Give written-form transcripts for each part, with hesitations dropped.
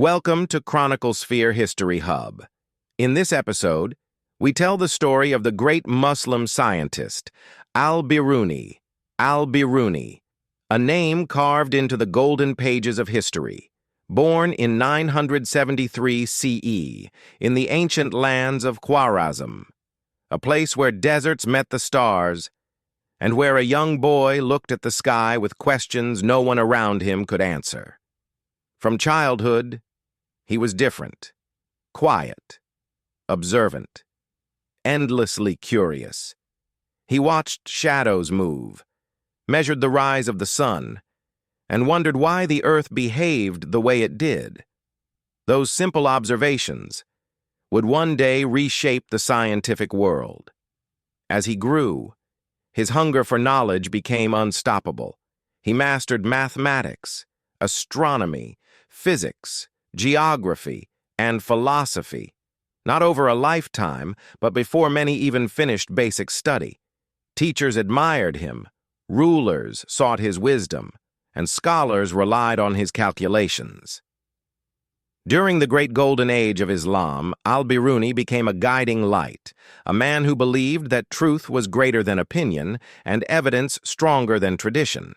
Welcome to Chroniclesphere History Hub. In this episode, we tell the story of the great Muslim scientist, Al-Biruni, a name carved into the golden pages of history. Born in 973 CE in the ancient lands of Khwarazm, a place where deserts met the stars, and where a young boy looked at the sky with questions no one around him could answer. From childhood, he was different, quiet, observant, endlessly curious. He watched shadows move, measured the rise of the sun, and wondered why the earth behaved the way it did. Those simple observations would one day reshape the scientific world. As he grew, his hunger for knowledge became unstoppable. He mastered mathematics, astronomy, physics, geography, and philosophy, not over a lifetime, but before many even finished basic study. Teachers admired him, rulers sought his wisdom, and scholars relied on his calculations. During the great Golden Age of Islam, Al-Biruni became a guiding light, a man who believed that truth was greater than opinion and evidence stronger than tradition.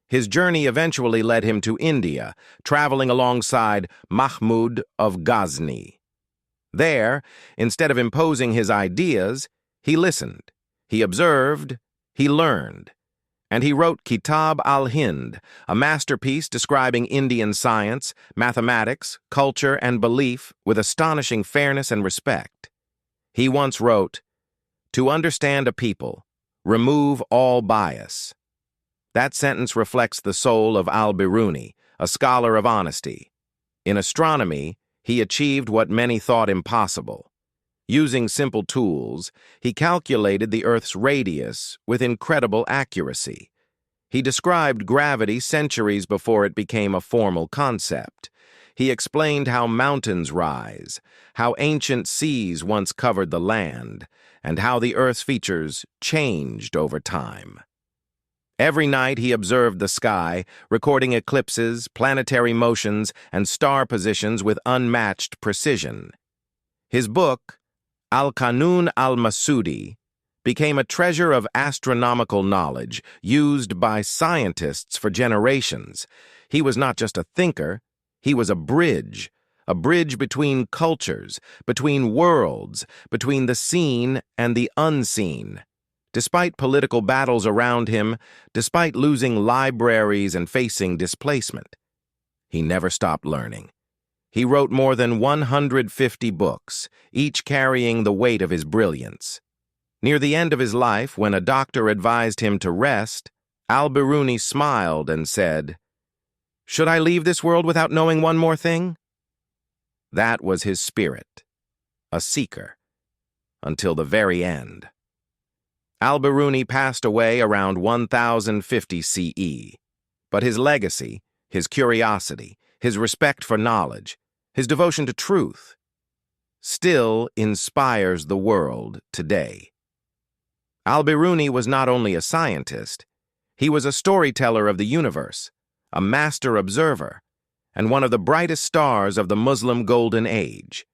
His journey eventually led him to India, traveling alongside Mahmud of Ghazni. There, instead of imposing his ideas, he listened, he observed, he learned, and he wrote Kitab al-Hind, a masterpiece describing Indian science, mathematics, culture, and belief with astonishing fairness and respect. He once wrote, "To understand a people, remove all bias." That sentence reflects the soul of Al-Biruni, a scholar of honesty. In astronomy, he achieved what many thought impossible. Using simple tools, he calculated the Earth's radius with incredible accuracy. He described gravity centuries before it became a formal concept. He explained how mountains rise, how ancient seas once covered the land, and how the Earth's features changed over time. Every night he observed the sky, recording eclipses, planetary motions, and star positions with unmatched precision. His book, Al-Qanun al-Masudi, became a treasure of astronomical knowledge used by scientists for generations. He was not just a thinker, he was a bridge between cultures, between worlds, between the seen and the unseen. Despite political battles around him, despite losing libraries and facing displacement, he never stopped learning. He wrote more than 150 books, each carrying the weight of his brilliance. Near the end of his life, when a doctor advised him to rest, Al-Biruni smiled and said, "Should I leave this world without knowing one more thing?" That was his spirit, a seeker, until the very end. Al-Biruni passed away around 1050 CE, but his legacy, his curiosity, his respect for knowledge, his devotion to truth, still inspires the world today. Al-Biruni was not only a scientist, he was a storyteller of the universe, a master observer, and one of the brightest stars of the Muslim Golden Age.